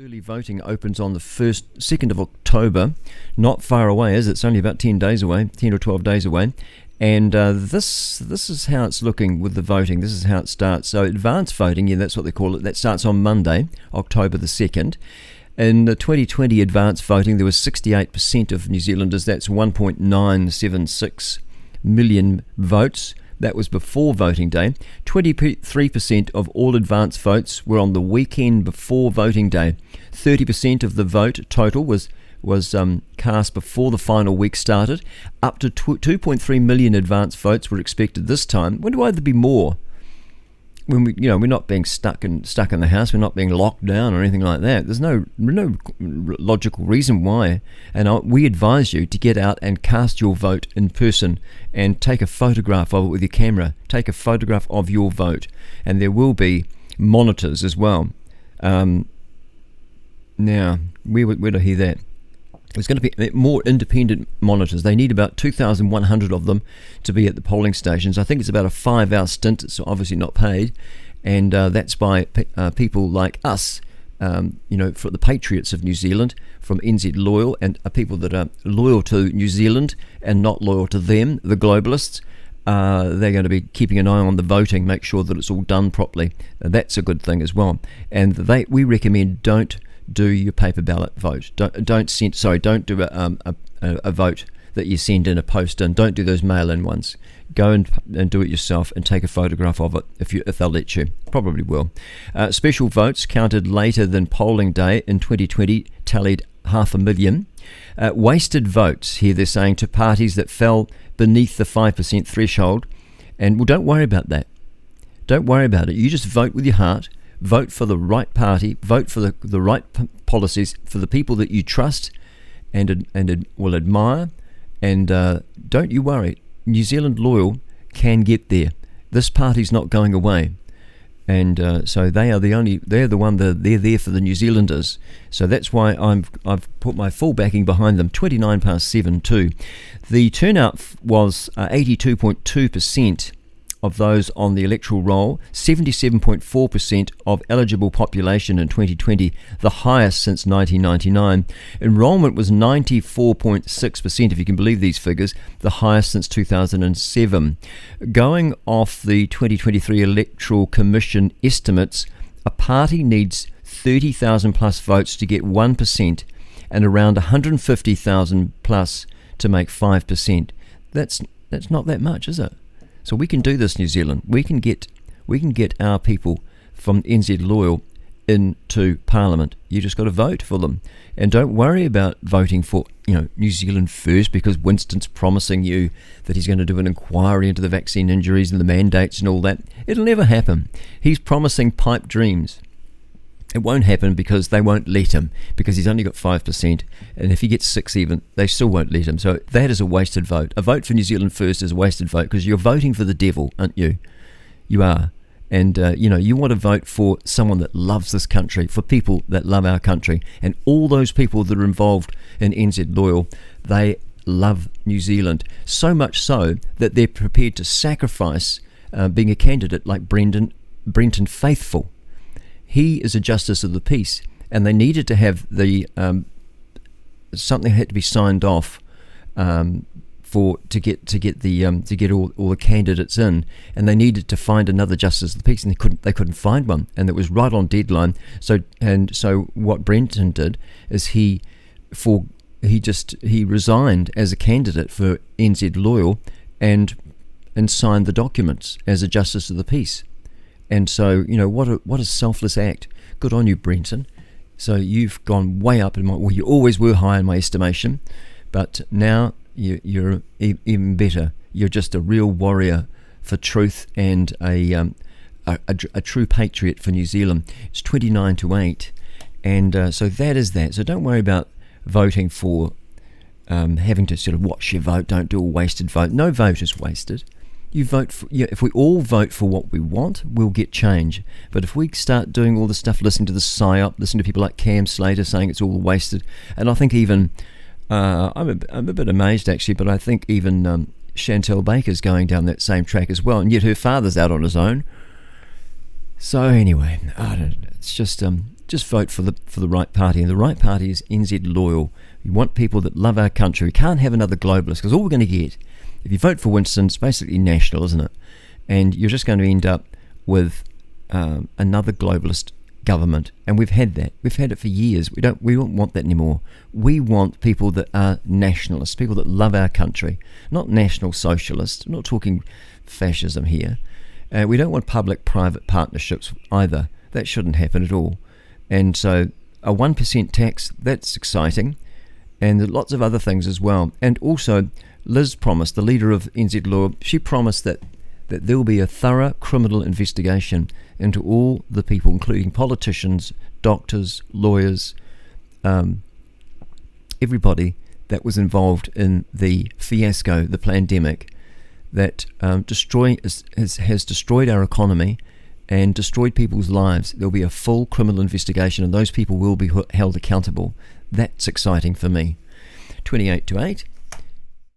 Early voting opens on the 2nd of October. Not far away, is it? It's only about 10 days away, 10 or 12 days away. And this is how it's looking with the voting. This is how it starts. So advanced voting, yeah, that's what they call it. That starts on Monday, October the 2nd. In the 2020 advanced voting, there was 68% of New Zealanders. That's 1.976 million votes. That was before voting day. 23% of all advance votes were on the weekend before voting day. 30% of the vote total was cast before the final week started. Up to 2.3 million advance votes were expected this time. Wonder why there'd be more. When we're not being stuck in the house, we're not being locked down or anything like that. There's no logical reason why. And we advise you to get out and cast your vote in person and take a photograph of it with your camera. Take a photograph of your vote, and there will be monitors as well. Now, where do I hear that? There's going to be more independent monitors. They need about 2,100 of them to be at the polling stations. I think it's about a 5-hour stint. It's obviously not paid, and that's by people like us, for the patriots of New Zealand, from NZ Loyal, and people that are loyal to New Zealand and not loyal to them, the globalists. They're going to be keeping an eye on the voting, make sure that it's all done properly. That's a good thing as well. And we recommend don't do your paper ballot vote. Don't do a vote that you send in a post in. Don't do those mail-in ones. Go and do it yourself and take a photograph of it if they'll let you. Probably will. Special votes counted later than polling day in 2020 tallied 500,000. Wasted votes, here they're saying, to parties that fell beneath the 5% threshold. And well, don't worry about that. Don't worry about it. You just vote with your heart. Vote for the right party, vote for the right policies, for the people that you trust and will admire, and don't you worry. New Zealand Loyal can get there. This party's not going away, and so they're there for the New Zealanders. So that's why I've put my full backing behind them. 7:29 too. The turnout was 82.2%. Of those on the electoral roll, 77.4% of eligible population in 2020, the highest since 1999. Enrolment was 94.6%, if you can believe these figures, the highest since 2007. Going off the 2023 Electoral Commission estimates, a party needs 30,000 plus votes to get 1% and around 150,000 plus to make 5%. That's not that much, is it? So we can do this, New Zealand. We can get our people from NZ Loyal into Parliament. You just got to vote for them, and don't worry about voting for New Zealand first, because Winston's promising you that he's going to do an inquiry into the vaccine injuries and the mandates and all that. It'll never happen. He's promising pipe dreams. It won't happen because they won't let him, because he's only got 5%, and if he gets 6 even, they still won't let him. So that is a wasted vote. A vote for New Zealand first is a wasted vote, because you're voting for the devil, aren't you? You are. And, you want to vote for someone that loves this country, for people that love our country. And all those people that are involved in NZ Loyal, they love New Zealand. So much so that they're prepared to sacrifice being a candidate like Brenton Faithfull. He is a justice of the peace, and they needed to have the something had to be signed off to get all the candidates in, and they needed to find another justice of the peace, and they couldn't find one, and it was right on deadline. So what Brenton did is he resigned as a candidate for NZ Loyal and signed the documents as a justice of the peace. And so, what a selfless act. Good on you, Brenton. So you've gone way up you always were high in my estimation, but now you're even better. You're just a real warrior for truth and a true patriot for New Zealand. It's 29-8, and so that is that. So don't worry about voting for having to sort of watch your vote. Don't do a wasted vote. No vote is wasted. You vote for, if we all vote for what we want, we'll get change. But if we start doing all the stuff, listening to the PSYOP, listening to people like Cam Slater saying it's all wasted, and I think even, I'm a bit amazed actually, but I think even Chantel Baker's going down that same track as well, and yet her father's out on his own. So anyway, it's just just vote for the right party, and the right party is NZ loyal. We want people that love our country. We can't have another globalist, because all we're going to get, if you vote for Winston, it's basically national, isn't it? And you're just going to end up with another globalist government, and we've had that. We've had it for years. We don't want that anymore. We want people that are nationalists, people that love our country, not national socialists. I'm not talking fascism here. We don't want public-private partnerships either. That shouldn't happen at all. And so a 1% tax, that's exciting, and there's lots of other things as well. And also, Liz promised, the leader of NZ Law, she promised that there will be a thorough criminal investigation into all the people, including politicians, doctors, lawyers, everybody that was involved in the fiasco, the pandemic, that has destroyed our economy and destroyed people's lives. There'll be a full criminal investigation, and those people will be held accountable. That's exciting for me. 28 to 8.